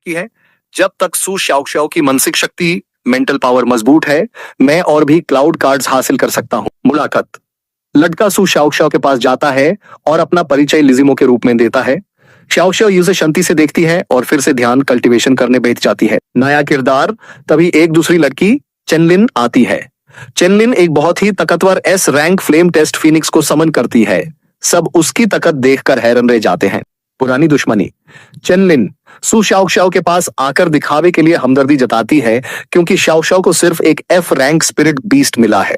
की है। जब तक सू शाओ की मानसिक शक्ति मेंटल पावर मजबूत है, मैं और भी क्लाउड कार्ड्स हासिल कर सकता हूँ। मुलाकात। लड़का सू शाओ के पास जाता है और अपना परिचय लिजिमो के रूप में देता है। शाओ उसे शांति से देखती है और फिर से ध्यान कल्टीवेशन करने बैठ जाती है। नया किरदार। तभी एक दूसरी लड़की चेनलिन आती है। चेनलिन एक बहुत ही ताकतवर S rank flame test phoenix को समन करती है। सब उसकी ताकत देखकर हैरान रह जाते हैं। पुरानी दुश्मनी। चेनलिन सू शाओ के पास आकर दिखावे के लिए हमदर्दी जताती है, क्योंकि शाओ को सिर्फ एक एफ रैंक स्पिरिट बीस्ट मिला है।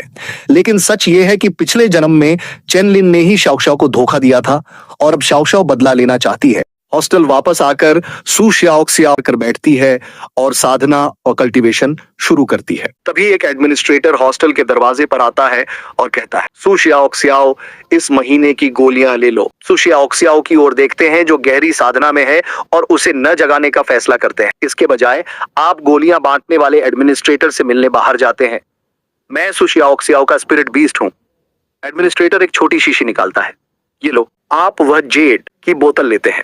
लेकिन सच ये है कि पिछले जन्म में चेनलिन ने ही शाओ को धोखा दिया था और अब शाओ बदला लेना चाहती है। हॉस्टल वापस आकर सू शाओ कर बैठती है और साधना और कल्टीवेशन शुरू करती है। तभी एक एडमिनिस्ट्रेटर हॉस्टल के दरवाजे पर आता है और कहता है, सू शाओ इस महीने की गोलियां ले लो। सू शाओ की ओर देखते हैं जो गहरी साधना में है और उसे न जगाने का फैसला करते हैं। इसके बजाय आप गोलियां बांटने वाले एडमिनिस्ट्रेटर से मिलने बाहर जाते हैं। मैं सू शाओ का स्पिरिट बीस्ट हूँ। एडमिनिस्ट्रेटर एक छोटी शीशी निकालता है। ये लो। आप वह जेड की बोतल लेते हैं।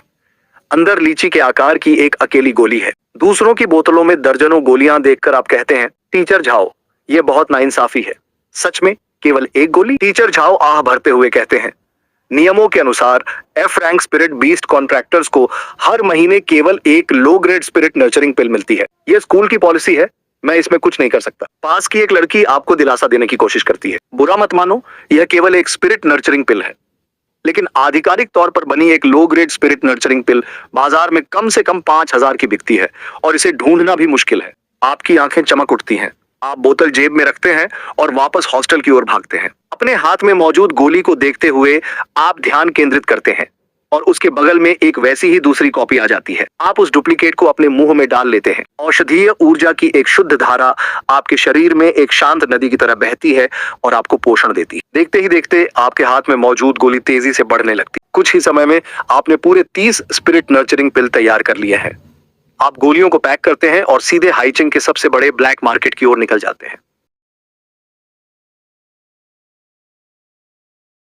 अंदर लीची के आकार की एक अकेली गोली है। दूसरों की बोतलों में दर्जनों गोलियां देखकर आप कहते हैं, टीचर झाओ, ये बहुत नाइंसाफी है। सच में केवल एक गोली? टीचर झाओ आह भरते हुए कहते हैं, नियमों के अनुसार F rank spirit beast contractors को हर महीने केवल एक लो ग्रेड स्पिरिट नर्चरिंग पिल मिलती है। यह स्कूल की पॉलिसी है, मैं इसमें कुछ नहीं कर सकता। पास की एक लड़की आपको दिलासा देने की कोशिश करती है, बुरा मत मानो, यह केवल एक स्पिरिट नर्चरिंग पिल है। लेकिन आधिकारिक तौर पर बनी एक लो ग्रेड स्पिरिट नर्चरिंग पिल बाजार में कम से कम 5000 की बिकती है और इसे ढूंढना भी मुश्किल है। आपकी आंखें चमक उठती हैं। आप बोतल जेब में रखते हैं और वापस हॉस्टल की ओर भागते हैं। अपने हाथ में मौजूद गोली को देखते हुए आप ध्यान केंद्रित करते हैं और उसके बगल में एक वैसी ही दूसरी कॉपी आ जाती है। आप उस डुप्लीकेट को अपने मुंह में डाल लेते हैं। औषधीय ऊर्जा की एक शुद्ध धारा आपके शरीर में एक शांत नदी की तरह बहती है और आपको पोषण देती है। देखते ही देखते आपके हाथ में मौजूद गोली तेजी से बढ़ने लगती है। कुछ ही समय में आपने पूरे 30 स्पिरिट नर्चरिंग पिल तैयार कर लिए हैं। आप गोलियों को पैक करते हैं और सीधे हाइचिंग के सबसे बड़े ब्लैक मार्केट की ओर निकल जाते हैं।